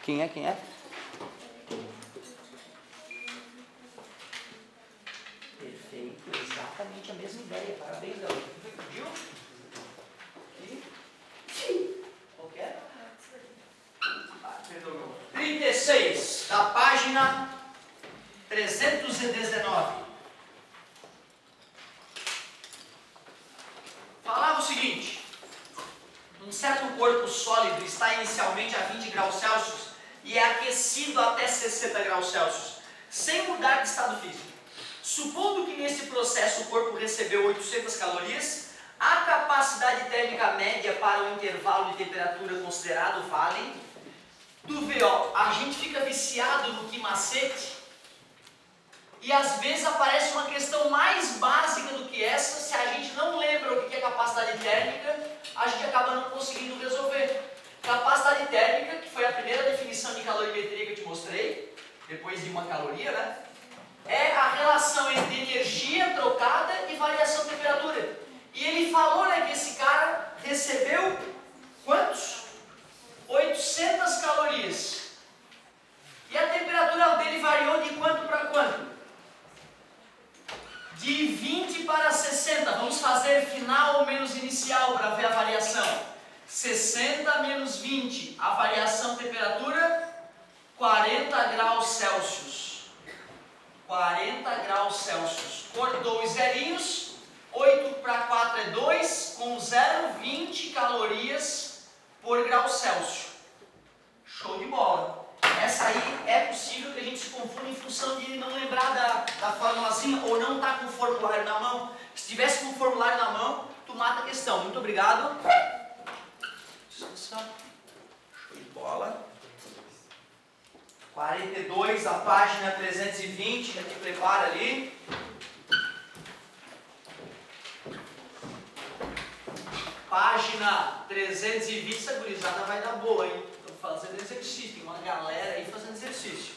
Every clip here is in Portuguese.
Quem é? Perfeito, exatamente a mesma ideia. Parabéns, garoto. Viu? Qualquer? 36, da página 319. Falava o seguinte: um certo corpo sólido está inicialmente a 20 graus Celsius e é aquecido até 60 graus Celsius, sem mudar de estado físico. Supondo que nesse processo o corpo recebeu 800 calorias, a capacidade térmica média para o intervalo de temperatura considerado vale. Tu vê, ó, a gente fica viciado no que macete e às vezes aparece uma questão mais básica do que essa. Se a gente não lembra o que é capacidade térmica, a gente acaba não conseguindo resolver. Capacidade térmica, que foi a primeira definição de calorimetria que eu te mostrei, depois de uma caloria, né? É a relação entre energia trocada e variação de temperatura. E ele falou, né, que esse cara recebeu quantos? 800 calorias. E a temperatura dele variou de quanto para quanto? De 20 para 60. Vamos fazer final menos inicial para ver a variação. 60 menos 20. A variação de temperatura, 40 graus Celsius. 40 graus Celsius. Cortou os zerinhos. 8 para 4 é 2. Com 0, 20 calorias por grau Celsius. Show de bola. Essa aí é possível que a gente se confunda em função de não lembrar da formulazinha ou não estar com o formulário na mão. Se tivesse com o formulário na mão, tu mata a questão. Muito obrigado. Show de bola. 42, a página 320, já te prepara ali. Página 320, essa gurizada vai dar boa, hein? Estou fazendo exercício, tem uma galera aí fazendo exercício.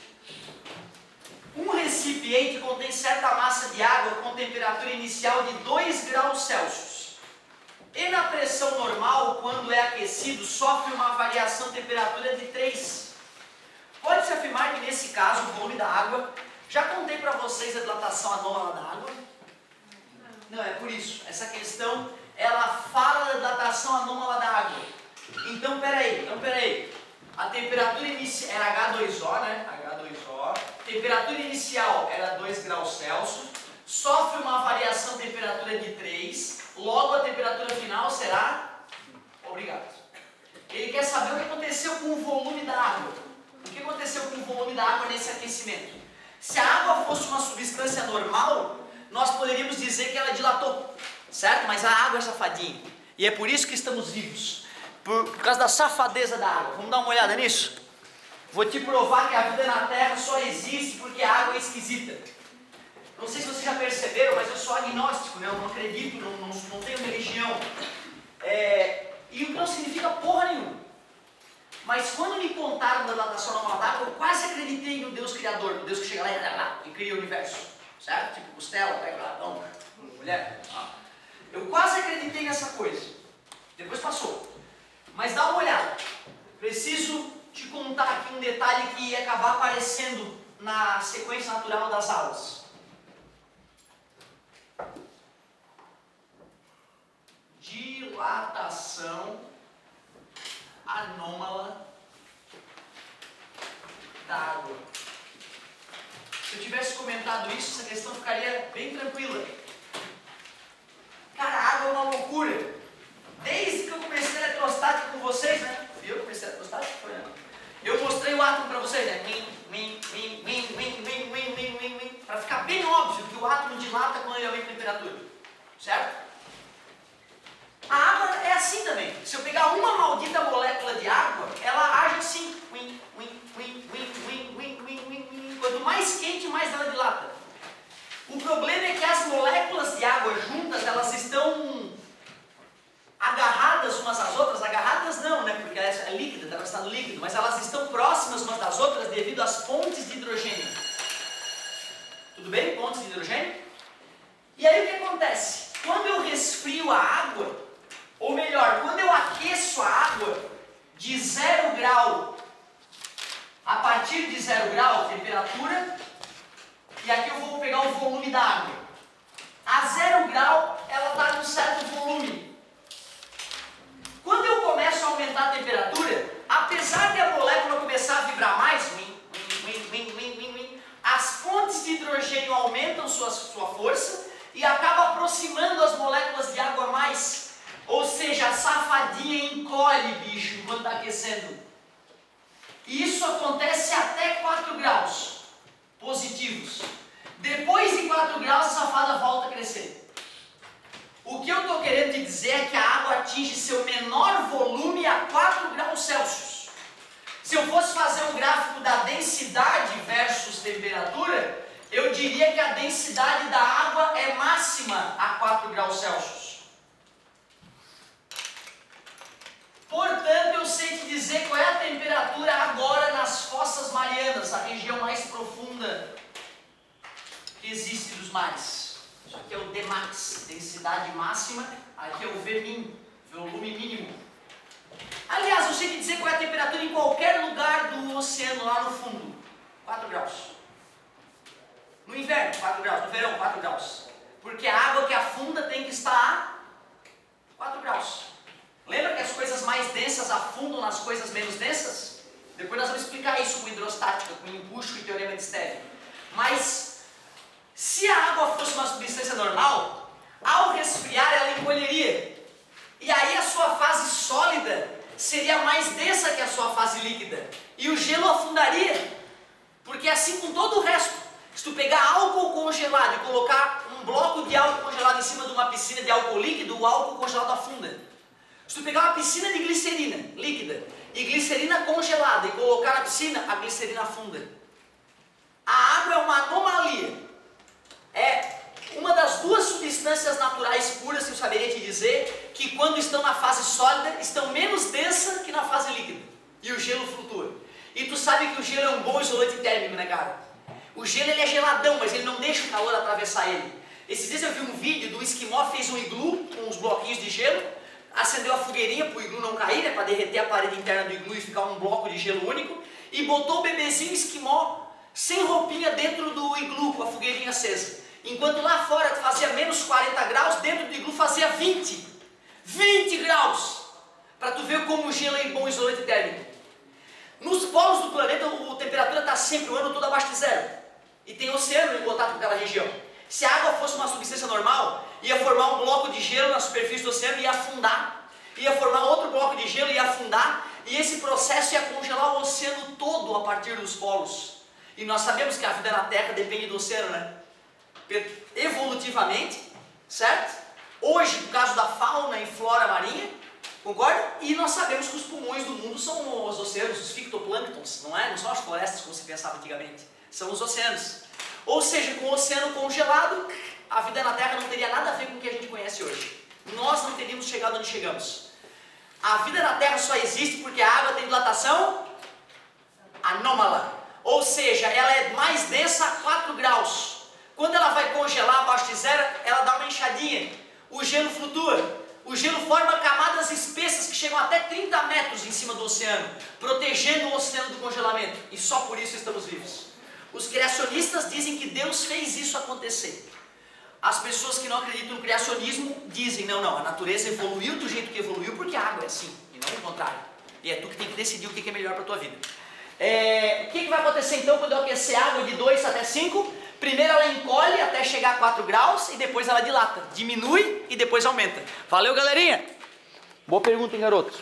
Um recipiente contém certa massa de água com temperatura inicial de 2 graus Celsius. E na pressão normal, quando é aquecido, sofre uma variação de temperatura de 3. Pode-se afirmar que nesse caso, o volume da água, já contei para vocês a dilatação anômala da água? Não, é por isso. Essa questão, ela fala da dilatação anômala da água. Então, peraí. A temperatura inicial era H2O, né? H2O. Temperatura inicial era 2 graus Celsius. Sofre uma variação de temperatura de 3. Logo, a temperatura final será... Obrigado. Ele quer saber o que aconteceu com o volume da água. O que aconteceu com o volume da água nesse aquecimento? Se a água fosse uma substância normal, nós poderíamos dizer que ela dilatou, certo? Mas a água é safadinha. E é por isso que estamos vivos. Por causa da safadeza da água. Vamos dar uma olhada nisso? Vou te provar que a vida na Terra só existe porque a água é esquisita. Não sei se vocês já perceberam, mas eu sou agnóstico, né? Eu não acredito, não tenho religião. E o que não significa porra nenhuma. Mas quando me contaram da dilatação normal da água, eu quase acreditei no Deus Criador, no Deus que chega lá e cria o universo. Certo? Tipo costela, pega lá, não, mulher. Eu quase acreditei nessa coisa. Depois passou. Mas dá uma olhada. Preciso te contar aqui um detalhe que ia acabar aparecendo na sequência natural das aulas. Dilatação anômala da água. Se eu tivesse comentado isso, essa questão ficaria bem tranquila. Cara, a água é uma loucura. Desde que eu comecei a eletrostática com vocês, né? Eu comecei a eletrostática? Foi, né? Eu mostrei o átomo para vocês, né? Para ficar bem óbvio que o átomo dilata quando ele aumenta a temperatura. Certo? A água é assim também. Se eu pegar uma maldita molécula de água, ela age assim. Quanto mais quente, mais ela dilata. O problema é que as moléculas de água juntas, elas estão agarradas umas às outras. Agarradas não, né? Porque ela é líquida, está no estado líquido. Mas elas estão próximas umas das outras devido às pontes de hidrogênio. Tudo bem? Pontes de hidrogênio? E aí o que acontece? Quando eu resfrio a água, ou melhor, quando eu aqueço a água de 0 grau partir de 0 grau, temperatura, e aqui eu vou pegar o volume da água. A 0 grau, ela está num certo volume. Quando eu começo a aumentar a temperatura, apesar de a molécula começar a vibrar mais, as pontes de hidrogênio aumentam sua força e acaba aproximando as moléculas de água mais. Ou seja, a safadinha encolhe, bicho, quando está aquecendo. E isso acontece até 4 graus positivos. Depois de 4 graus, a safada volta a crescer. O que eu estou querendo te dizer é que a água atinge seu menor volume a 4 graus Celsius. Se eu fosse fazer um gráfico da densidade versus temperatura, eu diria que a densidade da água é máxima a 4 graus Celsius. Portanto, eu sei te dizer qual é a temperatura agora nas Fossas Marianas, a região mais profunda que existe dos mares. Isso aqui é o Dmax, densidade máxima, aqui é o Vmin, volume mínimo. Aliás, eu sei te dizer qual é a temperatura em qualquer lugar do oceano lá no fundo, 4 graus. No inverno, 4 graus, no verão, 4 graus. Porque a água que afunda tem que estar a 4 graus. Lembra que as coisas mais densas afundam nas coisas menos densas? Depois nós vamos explicar isso com hidrostática, com empuxo e teorema de Stevin. Mas, se a água fosse uma substância normal, ao resfriar ela encolheria. E aí a sua fase sólida seria mais densa que a sua fase líquida. E o gelo afundaria. Porque assim com todo o resto. Se tu pegar álcool congelado e colocar um bloco de álcool congelado em cima de uma piscina de álcool líquido, o álcool congelado afunda. Se tu pegar uma piscina de glicerina líquida e glicerina congelada e colocar na piscina, a glicerina afunda. A água é uma anomalia. É uma das duas substâncias naturais puras que eu saberia te dizer que quando estão na fase sólida estão menos densa que na fase líquida. E o gelo flutua. E tu sabe que o gelo é um bom isolante térmico, né, cara? O gelo ele é geladão, mas ele não deixa o calor atravessar ele. Esses dias eu vi um vídeo do esquimó, fez um iglu com uns bloquinhos de gelo, acendeu a fogueirinha para o iglu não cair, né, para derreter a parede interna do iglu e ficar um bloco de gelo único, e botou o bebezinho esquimó sem roupinha dentro do iglu com a fogueirinha acesa. Enquanto lá fora fazia menos 40 graus, dentro do iglu fazia 20 graus, para tu ver como o gelo é bom isolante térmico. Nos polos do planeta a temperatura está sempre o ano todo abaixo de zero, e tem oceano em contato com aquela região. Se a água fosse uma substância normal, ia formar um bloco de gelo na superfície do oceano e ia afundar. Ia formar outro bloco de gelo e ia afundar. E esse processo ia congelar o oceano todo a partir dos polos. E nós sabemos que a vida na Terra depende do oceano, né? Evolutivamente, certo? Hoje, por causa da fauna e flora marinha, concorda? E nós sabemos que os pulmões do mundo são os oceanos, os fitoplânctons, não é? Não são as florestas como se pensava antigamente. São os oceanos. Ou seja, com o oceano congelado, a vida na Terra não teria nada a ver com o que a gente conhece hoje. Nós não teríamos chegado onde chegamos. A vida na Terra só existe porque a água tem dilatação anômala. Ou seja, ela é mais densa a 4 graus. Quando ela vai congelar abaixo de zero, ela dá uma inchadinha. O gelo flutua. O gelo forma camadas espessas que chegam até 30 metros em cima do oceano, protegendo o oceano do congelamento. E só por isso estamos vivos. Os criacionistas dizem que Deus fez isso acontecer. As pessoas que não acreditam no criacionismo dizem, não, a natureza evoluiu do jeito que evoluiu porque a água é assim, e não o contrário. E é tu que tem que decidir o que é melhor para a tua vida. O que vai acontecer então quando eu aquecer a água de 2 até 5? Primeiro ela encolhe até chegar a 4 graus e depois ela dilata, diminui e depois aumenta. Valeu, galerinha! Boa pergunta, hein, garoto?